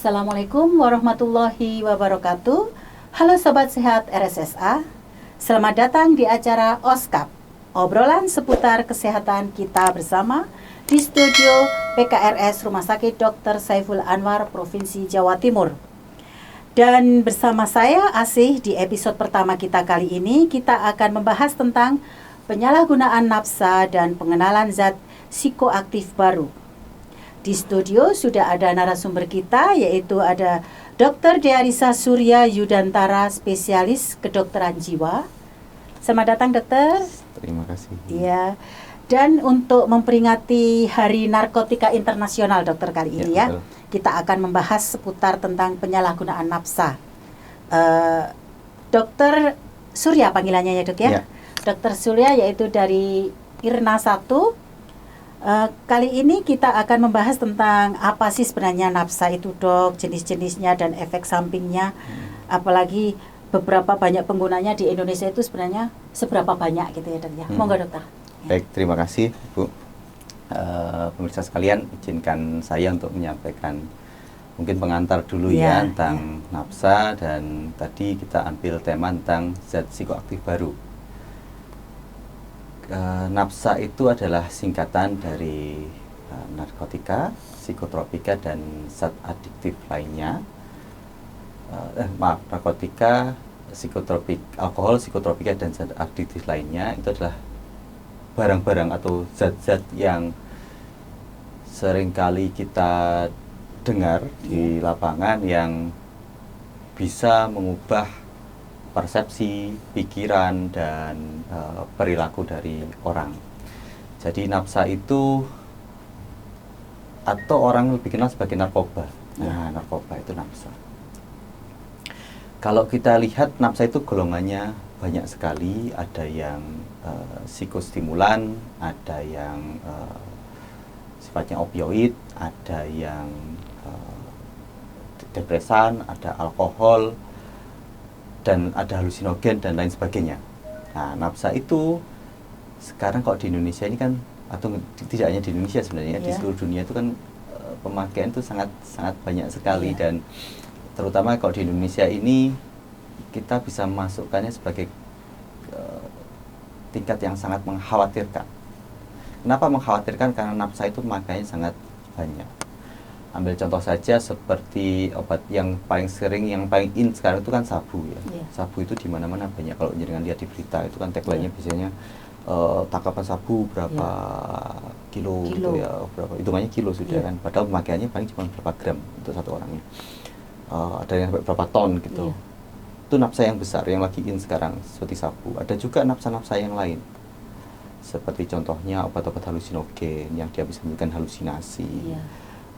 Assalamualaikum warahmatullahi wabarakatuh. Halo Sobat Sehat RSSA, selamat datang di acara OSKAP, obrolan seputar kesehatan kita bersama di studio PKRS Rumah Sakit Dr. Saiful Anwar, Provinsi Jawa Timur. Dan bersama saya Asih, di episode pertama kita kali ini kita akan membahas tentang penyalahgunaan nafsa dan pengenalan zat psikoaktif baru. Di studio sudah ada narasumber kita, yaitu ada Dr. Dearisa Surya Yudantara, spesialis kedokteran jiwa. Selamat datang, dokter. Terima kasih. Iya. Dan untuk memperingati Hari Narkotika Internasional, dokter, kali ini ya, kita akan membahas seputar tentang penyalahgunaan nafsa. Dokter Surya panggilannya ya, dok ya? Dokter Surya, yaitu dari IRNA 1. Kali ini kita akan membahas tentang apa sih sebenarnya nafsa itu, dok, jenis-jenisnya dan efek sampingnya, apalagi beberapa banyak penggunanya di Indonesia itu sebenarnya seberapa banyak gitu ya, dok ya. Monggo, dokter. Baik, terima kasih Bu. Pemirsa sekalian, izinkan saya untuk menyampaikan mungkin pengantar dulu ya tentang nafsa, dan tadi kita ambil tema tentang zat psikoaktif baru. Nafsa itu adalah singkatan dari narkotika, psikotropika, dan zat adiktif lainnya. Narkotika, alkohol, psikotropika, dan zat adiktif lainnya itu adalah barang-barang atau zat-zat yang seringkali kita dengar di lapangan yang bisa mengubah persepsi, pikiran, dan perilaku dari orang. Jadi nafsa itu, atau orang lebih kenal sebagai narkoba. Nah, narkoba itu nafsa. Kalau kita lihat, nafsa itu golongannya banyak sekali. Ada yang psikostimulan, ada yang sifatnya opioid, ada yang depresan, ada alkohol, dan ada halusinogen dan lain sebagainya. Nah, nafsa itu sekarang kalau di Indonesia ini kan, atau tidak hanya di Indonesia sebenarnya, di seluruh dunia itu kan pemakaian itu sangat banyak sekali, dan terutama kalau di Indonesia ini kita bisa masukkannya sebagai tingkat yang sangat mengkhawatirkan. Kenapa mengkhawatirkan? Karena nafsa itu pemakaiannya sangat banyak. Ambil contoh saja seperti obat yang paling sering, yang paling in sekarang itu kan sabu ya. Sabu itu di mana-mana banyak. Kalau jangan lihat di berita itu kan tagline-nya biasanya tangkapan sabu berapa kilo gitu ya, berapa hitungannya kilo sudah kan. Padahal pemakaiannya paling cuma berapa gram untuk satu orangnya. Ada yang sampai berapa ton gitu. Itu nafsa yang besar yang lagi in sekarang seperti sabu. Ada juga nafsa-nafsa yang lain. Seperti contohnya obat-obat halusinogen yang dia bisa memberikan halusinasi.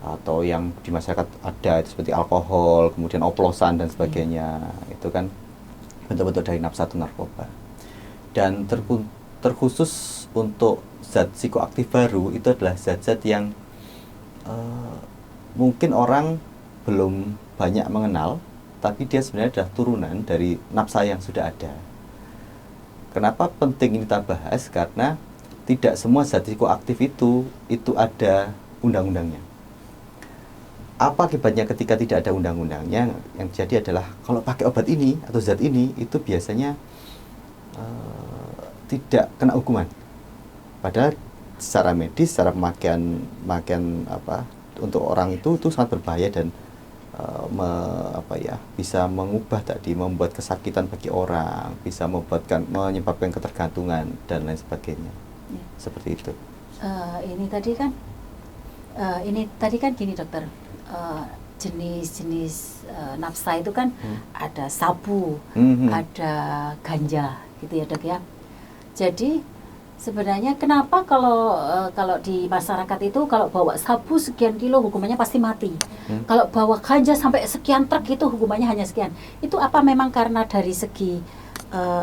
Atau yang di masyarakat ada itu seperti alkohol, kemudian oplosan dan sebagainya. Itu kan bentuk-bentuk dari nafsa atau narkoba. Dan terkhusus untuk zat psikoaktif baru itu adalah zat-zat yang mungkin orang belum banyak mengenal, tapi dia sebenarnya adalah turunan dari nafsa yang sudah ada. Kenapa penting ini kita bahas? Karena tidak semua zat psikoaktif itu ada undang-undangnya. Apa akibatnya ketika tidak ada undang-undangnya? Yang terjadi adalah kalau pakai obat ini atau zat ini itu biasanya tidak kena hukuman. Padahal secara medis, secara pemakaian untuk orang itu sangat berbahaya dan bisa mengubah membuat kesakitan bagi orang, bisa menyebabkan ketergantungan dan lain sebagainya. Seperti itu. Ini tadi kan gini, dokter. Jenis-jenis nafsa itu kan ada sabu, ada ganja gitu ya, dok ya. Jadi sebenarnya kenapa kalau di masyarakat itu kalau bawa sabu sekian kilo hukumannya pasti mati. Kalau bawa ganja sampai sekian truk itu hukumannya hanya sekian. Itu apa memang karena dari segi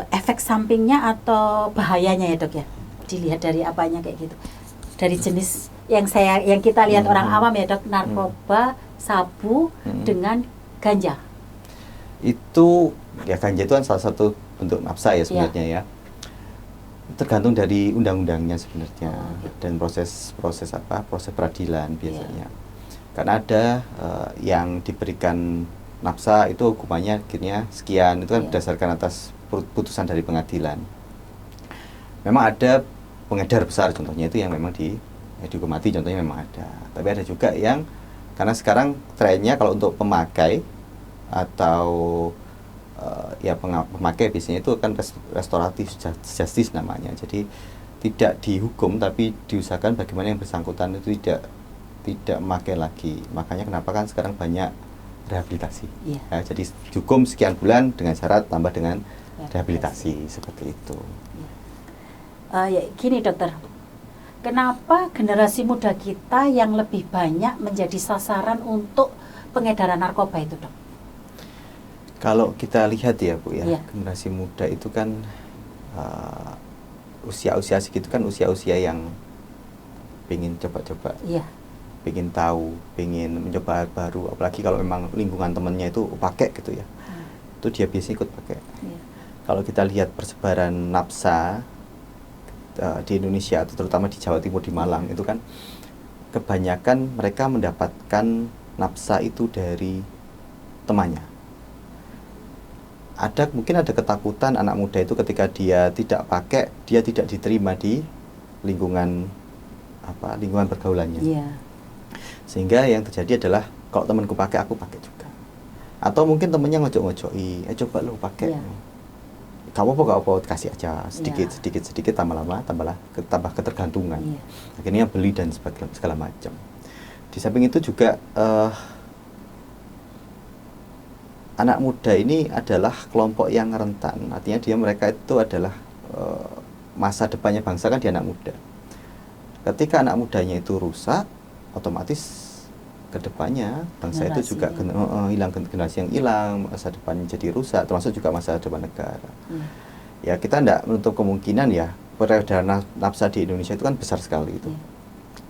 efek sampingnya atau bahayanya ya, dok ya? Dilihat dari apanya kayak gitu. Dari jenis yang kita lihat orang awam ya, dok, narkoba, sabu dengan ganja. Itu ya, ganja itu kan salah satu bentuk nafsa ya sebenarnya ya. Tergantung dari undang-undangnya sebenarnya, dan proses peradilan biasanya. Karena ada yang diberikan nafsa itu hukumannya akhirnya sekian, itu kan berdasarkan atas putusan dari pengadilan. Memang ada pengedar besar contohnya itu yang memang dihukum mati, contohnya memang ada. Tapi ada juga yang karena sekarang trennya kalau untuk pemakai atau pemakai biasanya itu kan restoratif justice namanya. Jadi tidak dihukum tapi diusahakan bagaimana yang bersangkutan itu tidak memakai lagi. Makanya kenapa kan sekarang banyak rehabilitasi. Ya, jadi hukum sekian bulan dengan syarat tambah dengan rehabilitasi seperti itu. Ya, gini dokter, kenapa generasi muda kita yang lebih banyak menjadi sasaran untuk pengedaran narkoba itu, dok? Kalau kita lihat ya Bu ya, generasi muda itu kan usia-usia segitu kan usia-usia yang pengen coba-coba. Pengen tahu, pengen mencoba hal baru, apalagi kalau memang lingkungan temennya itu pakai gitu ya, itu dia biasanya ikut pakai. Kalau kita lihat persebaran nafsa di Indonesia, terutama di Jawa Timur, di Malang, itu kan kebanyakan mereka mendapatkan nafsa itu dari temannya. Mungkin ada ketakutan anak muda itu ketika dia tidak pakai, dia tidak diterima di lingkungan pergaulannya. Sehingga yang terjadi adalah kalau temanku pakai, aku pakai juga. Atau mungkin temennya ngojok-ngojoki, coba lu pakai. Kamu apa kasih aja sedikit tambah ketergantungan. Akhirnya beli dan segala macam. Di samping itu juga anak muda ini adalah kelompok yang rentan. Artinya mereka itu adalah masa depannya bangsa kan di anak muda. Ketika anak mudanya itu rusak, otomatis kedepannya bangsa itu juga hilang, generasi yang hilang, masa depannya jadi rusak, termasuk juga masa depan negara. Ya kita tidak menutup kemungkinan ya peredaran nafsa di Indonesia itu kan besar sekali itu.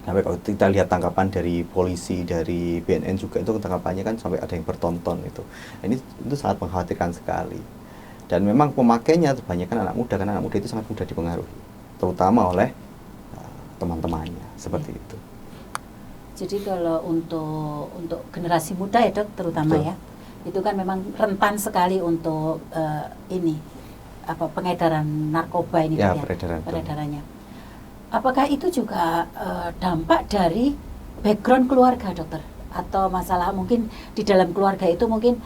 Sampai kalau kita lihat tangkapan dari polisi, dari BNN juga itu tangkapannya kan sampai ada yang bertonton itu. Itu sangat mengkhawatirkan sekali. Dan memang pemakainya kebanyakan anak muda, karena anak muda itu sangat mudah dipengaruhi, terutama oleh teman-temannya seperti itu. Jadi kalau untuk generasi muda ya dok, terutama ya, itu kan memang rentan sekali untuk pengedaran narkoba ini ya, dok, peredarannya. Apakah itu juga dampak dari background keluarga dokter, atau masalah mungkin di dalam keluarga itu mungkin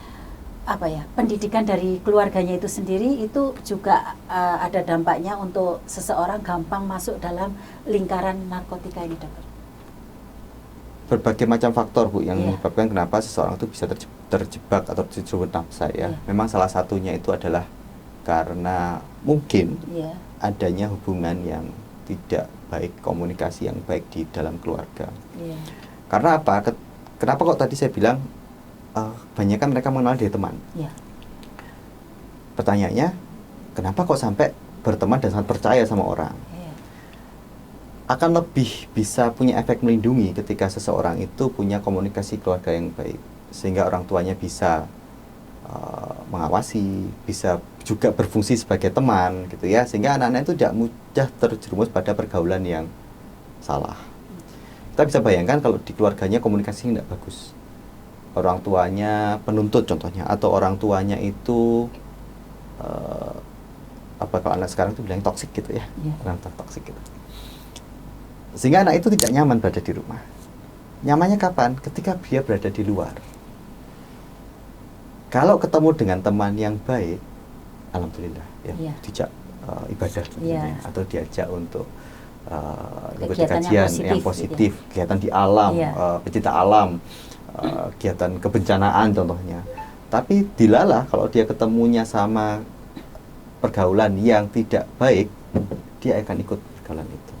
pendidikan dari keluarganya itu sendiri itu juga ada dampaknya untuk seseorang gampang masuk dalam lingkaran narkotika ini dokter? Berbagai macam faktor Bu yang menyebabkan kenapa seseorang itu bisa terjebak atau terjerumus nafsa ya. Memang salah satunya itu adalah karena mungkin adanya hubungan yang tidak baik, komunikasi yang baik di dalam keluarga. Karena apa? Kenapa kok tadi saya bilang kebanyakan mereka mengenal dari teman. Pertanyaannya, kenapa kok sampai berteman dan sangat percaya sama orang? Akan lebih bisa punya efek melindungi ketika seseorang itu punya komunikasi keluarga yang baik, sehingga orang tuanya bisa mengawasi, bisa juga berfungsi sebagai teman gitu ya, sehingga anak-anak itu tidak mudah terjerumus pada pergaulan yang salah. Kita bisa bayangkan kalau di keluarganya komunikasi tidak bagus, orang tuanya penuntut contohnya, atau orang tuanya itu kalau anak sekarang itu bilang toksik gitu ya, orang toksik gitu. Sehingga anak itu tidak nyaman berada di rumah. Nyamannya kapan? Ketika dia berada di luar. Kalau ketemu dengan teman yang baik, alhamdulillah ya, dijak ibadah atau diajak untuk ikut kajian yang positif, kegiatan di alam, pecinta alam, kegiatan kebencanaan contohnya. Tapi dilalah kalau dia ketemunya sama pergaulan yang tidak baik, dia akan ikut pergaulan itu.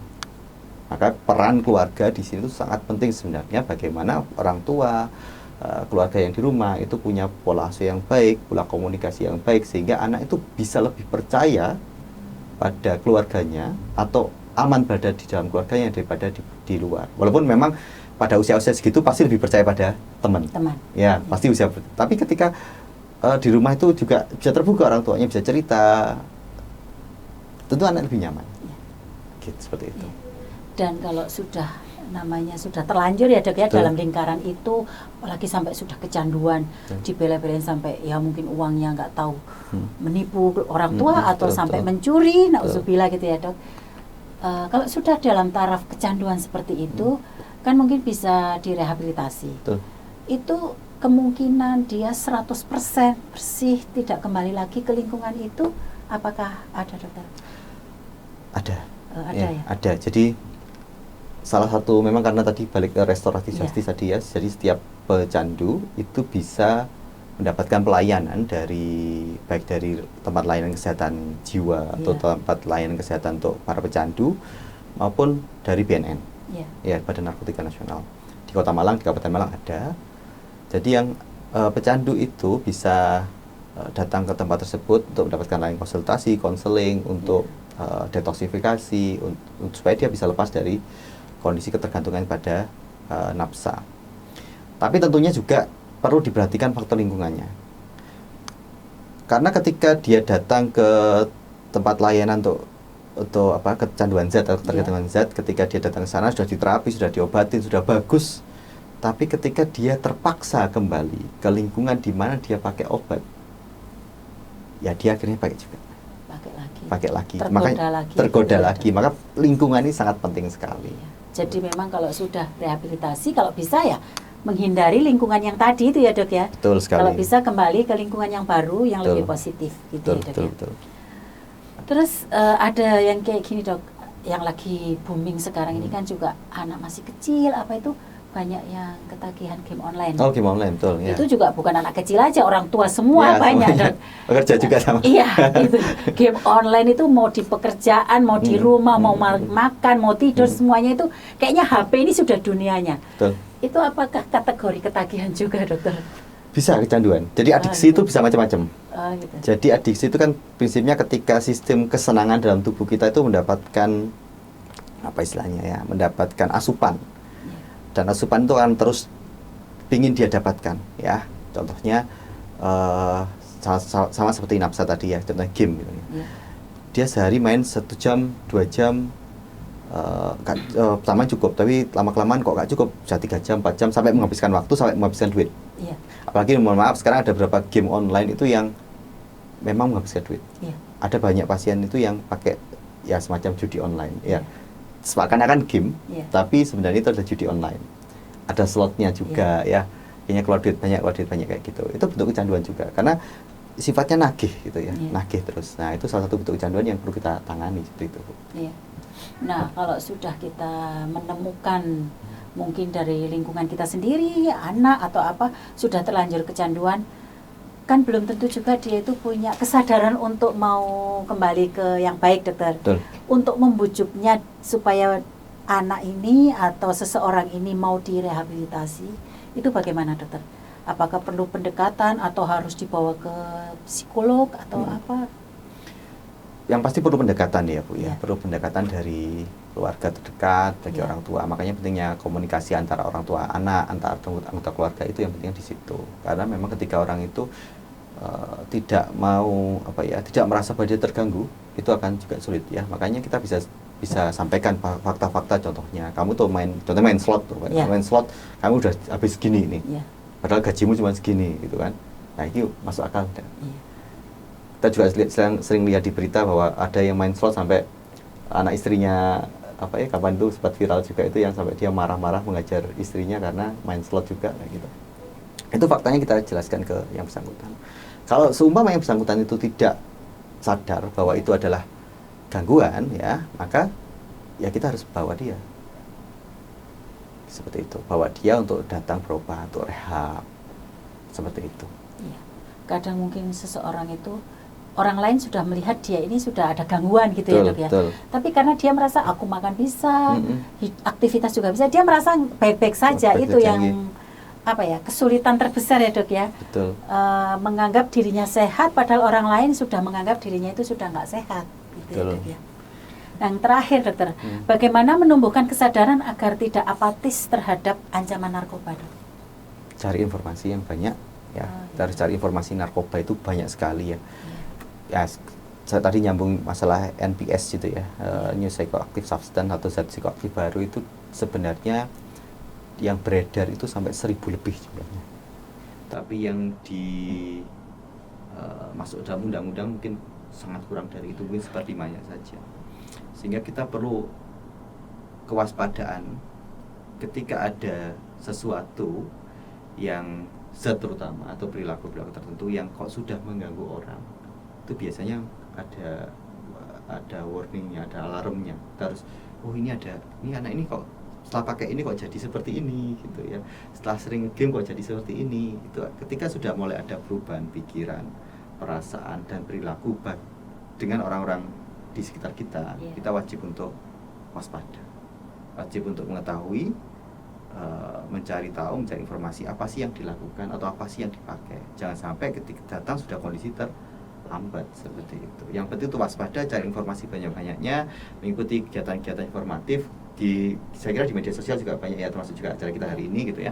Maka peran keluarga di sini itu sangat penting sebenarnya, bagaimana orang tua, keluarga yang di rumah itu punya pola asuh yang baik, pola komunikasi yang baik, sehingga anak itu bisa lebih percaya pada keluarganya atau aman berada di dalam keluarganya daripada di luar. Walaupun memang pada usia-usia segitu pasti lebih percaya pada teman. Ya, pasti usia. Tapi ketika di rumah itu juga bisa terbuka, orang tuanya bisa cerita, tentu anak lebih nyaman. Gitu, seperti itu. Dan kalau sudah namanya sudah terlanjur ya dok ya Betul. dalam lingkaran itu, apalagi sampai sudah kecanduan, Betul. dibela-belain sampai ya mungkin uangnya nggak tahu menipu orang tua atau betul, sampai betul. mencuri, nauzubillah gitu ya dok. Kalau sudah dalam taraf kecanduan seperti itu, kan mungkin bisa direhabilitasi. Betul. Itu kemungkinan dia 100% bersih, tidak kembali lagi ke lingkungan itu, apakah ada dokter? Ada. Ada ya? Ada. Jadi salah satu memang karena tadi balik ke restoratif justice tadi ya, jadi setiap pecandu itu bisa mendapatkan pelayanan dari baik dari tempat layanan kesehatan jiwa atau tempat layanan kesehatan untuk para pecandu maupun dari BNN, ya Badan Narkotika Nasional. Di Kota Malang, di Kabupaten Malang ada. Jadi yang pecandu itu bisa datang ke tempat tersebut untuk mendapatkan layanan konsultasi, konseling, untuk detoksifikasi, supaya dia bisa lepas dari kondisi ketergantungan pada nafsa. Tapi tentunya juga perlu diperhatikan faktor lingkungannya. Karena ketika dia datang ke tempat layanan untuk kecanduan zat atau ketergantungan zat, ketika dia datang ke sana sudah diterapi, sudah diobatin, sudah bagus. Tapi ketika dia terpaksa kembali ke lingkungan di mana dia pakai obat, ya dia akhirnya pakai juga. Pakai lagi. Tergoda lagi. Maka lingkungan ini sangat penting sekali. Jadi memang kalau sudah rehabilitasi, kalau bisa ya menghindari lingkungan yang tadi itu ya dok ya. Betul sekali. Kalau bisa kembali ke lingkungan yang baru, yang lebih positif gitu ya dok. Betul. Terus ada yang kayak gini dok, yang lagi booming sekarang ini kan juga anak masih kecil, apa itu banyak yang ketagihan game online. Oh, game online, betul. Ya. Itu juga bukan anak kecil aja, orang tua semua banyak. Dan bekerja juga sama. Iya, itu game online itu mau di pekerjaan, mau di rumah, mau makan, mau tidur, semuanya itu kayaknya HP ini sudah dunianya. Betul. Itu apakah kategori ketagihan juga dokter? Bisa kecanduan. Jadi adiksi itu bisa macam-macam. Gitu. Jadi adiksi itu kan prinsipnya ketika sistem kesenangan dalam tubuh kita itu mendapatkan apa istilahnya ya, mendapatkan asupan. Dan asupan itu akan terus ingin dia dapatkan ya. Contohnya sama seperti nafsa tadi ya, contohnya game gitu ya. Dia sehari main 1 jam, 2 jam pertama cukup, tapi lama-kelamaan kok gak cukup, bisa 3 jam, 4 jam, sampai menghabiskan waktu, sampai menghabiskan duit. Apalagi mohon maaf sekarang ada beberapa game online itu yang memang menghabiskan duit. Ada banyak pasien itu yang pakai ya semacam judi online ya. Seakan-akan game, tapi sebenarnya itu ada judi online. Ada slotnya juga ya. Kayaknya keluar duit banyak kayak gitu. Itu bentuk kecanduan juga, karena sifatnya nagih gitu ya, nagih terus. Nah itu salah satu bentuk kecanduan yang perlu kita tangani seperti itu. Nah kalau sudah kita menemukan mungkin dari lingkungan kita sendiri, anak atau apa sudah terlanjur kecanduan, kan belum tentu juga dia itu punya kesadaran untuk mau kembali ke yang baik dokter. Betul. Untuk membujuknya supaya anak ini atau seseorang ini mau direhabilitasi, itu bagaimana dokter? Apakah perlu pendekatan atau harus dibawa ke psikolog atau apa? Yang pasti perlu pendekatan ya Bu ya, perlu pendekatan dari keluarga terdekat bagi orang tua. Makanya pentingnya komunikasi antara orang tua anak, antara anggota keluarga itu yang penting di situ. Karena memang ketika orang itu tidak mau tidak merasa bahwa dia terganggu, itu akan juga sulit ya. Makanya kita bisa sampaikan fakta-fakta, contohnya kamu tuh main slot tuh, main slot kamu udah habis segini nih. Padahal gajimu cuma segini gitu kan. Nah, itu masuk akal enggak? Kita juga sering lihat di berita bahwa ada yang main slot sampai anak istrinya kapan tuh sempat viral juga itu, yang sampai dia marah-marah mengajar istrinya karena main slot juga kayak gitu. Itu faktanya kita jelaskan ke yang bersangkutan. Kalau seumpama yang bersangkutan itu tidak sadar bahwa itu adalah gangguan ya, maka ya kita harus bawa dia seperti itu, bawa dia untuk datang berobat, untuk rehab seperti itu. Kadang mungkin seseorang itu orang lain sudah melihat dia ini sudah ada gangguan gitu, ya dok ya. Tapi karena dia merasa aku makan bisa, aktivitas juga bisa, dia merasa baik-baik saja. Itu yang kesulitan terbesar ya dok ya. Menganggap dirinya sehat padahal orang lain sudah menganggap dirinya itu sudah nggak sehat gitu ya dok ya. Yang terakhir dokter, bagaimana menumbuhkan kesadaran agar tidak apatis terhadap ancaman narkoba dok? Cari informasi yang banyak ya. Kita harus cari informasi narkoba itu banyak sekali ya. Ya, saya tadi nyambung masalah NPS gitu ya, New Psychoactive Substance atau zat psikoaktif baru itu sebenarnya yang beredar itu sampai 1000 lebih jumlahnya. Tapi yang masuk dalam undang-undang mungkin sangat kurang dari itu, mungkin seperlimanya saja. Sehingga kita perlu kewaspadaan ketika ada sesuatu yang terutama atau perilaku-perilaku tertentu yang kok sudah mengganggu orang, itu biasanya ada warningnya, ada alarmnya. Kita harus, oh ini anak ini kok setelah pakai ini kok jadi seperti ini gitu ya, setelah sering game kok jadi seperti ini. Itu ketika sudah mulai ada perubahan pikiran, perasaan dan perilaku dengan orang-orang di sekitar kita, kita wajib untuk waspada, wajib untuk mengetahui, mencari informasi apa sih yang dilakukan atau apa sih yang dipakai. Jangan sampai ketika datang sudah kondisi terlambat seperti itu. Yang penting itu waspada, cari informasi banyak-banyaknya, mengikuti kegiatan-kegiatan informatif saya kira di media sosial juga banyak ya, termasuk juga acara kita hari ini gitu ya.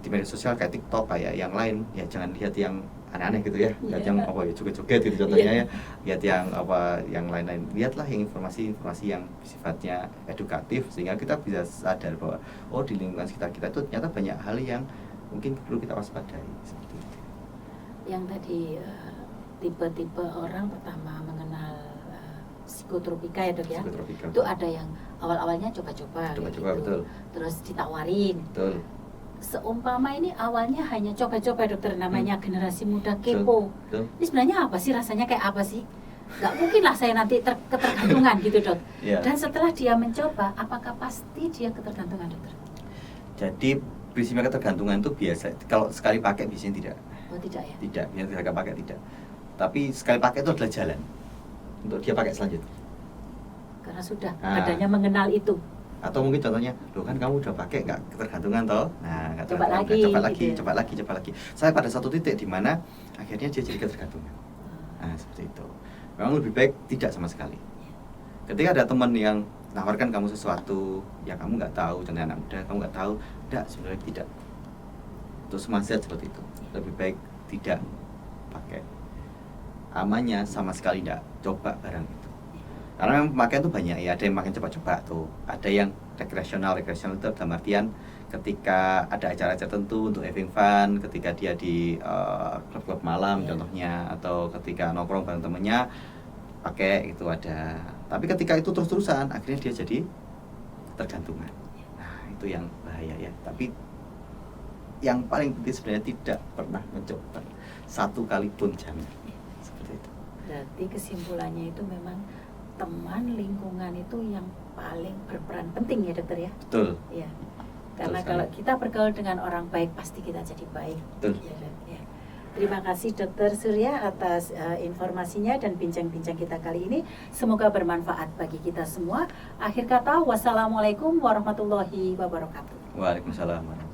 Di media sosial kayak TikTok, kayak yang lain ya, jangan lihat yang aneh-aneh gitu ya, lihat yang joget-joget gitu contohnya ya, lihat yang yang lain-lain, lihatlah yang informasi yang sifatnya edukatif, sehingga kita bisa sadar bahwa di lingkungan sekitar kita itu ternyata banyak hal yang mungkin perlu kita waspadai seperti itu. Yang tadi tipe-tipe orang pertama mengenal psikotropika ya dok ya, itu ada yang awal-awalnya coba-coba gitu. Betul. Terus ditawarin, betul. Seumpama ini awalnya hanya coba-coba dokter, namanya generasi muda kepo. Ini sebenarnya apa sih, rasanya kayak apa sih? Gak mungkin lah saya nanti ketergantungan gitu dok. Dan setelah dia mencoba, apakah pasti dia ketergantungan dokter? Jadi prinsipnya ketergantungan itu biasa, kalau sekali pakai biasanya tidak. Oh tidak ya? Tidak, biasanya tidak pakai tidak. Tapi sekali pakai itu adalah jalan untuk dia pakai selanjutnya. Karena sudah badannya mengenal itu. Atau mungkin contohnya, loh kan kamu udah pakai nggak ketergantungan toh? Nah, coba lagi. Saya pada satu titik di mana akhirnya dia jadi ketergantungan. Nah, seperti itu. Memang lebih baik tidak sama sekali. Ketika ada teman yang nawarkan kamu sesuatu yang kamu nggak tahu, contohnya anak muda, kamu nggak tahu, tidak, sebenarnya tidak. Untuk semasa seperti itu, lebih baik tidak pakai. Amannya sama sekali tidak coba barang itu. Karena memang pemakaian itu banyak ya, ada yang makin coba-coba tuh, ada yang rekreasional itu dalam artian ketika ada acara-acara tertentu untuk having fun, ketika dia di klub-klub malam contohnya, atau ketika nongkrong bareng temennya pakai itu ada. Tapi ketika itu terus-terusan akhirnya dia jadi ketergantungan. Nah itu yang bahaya ya. Tapi yang paling penting sebenarnya tidak pernah mencoba satu kali pun, jangan. Seperti itu. Berarti kesimpulannya itu memang teman, lingkungan itu yang paling berperan penting ya dokter ya? Betul. Ya. Karena kalau kita bergaul dengan orang baik pasti kita jadi baik. Betul. Ya. Terima kasih Dokter Surya atas informasinya dan bincang-bincang kita kali ini. Semoga bermanfaat bagi kita semua. Akhir kata, wassalamualaikum warahmatullahi wabarakatuh. Waalaikumsalam warahmatullahi wabarakatuh.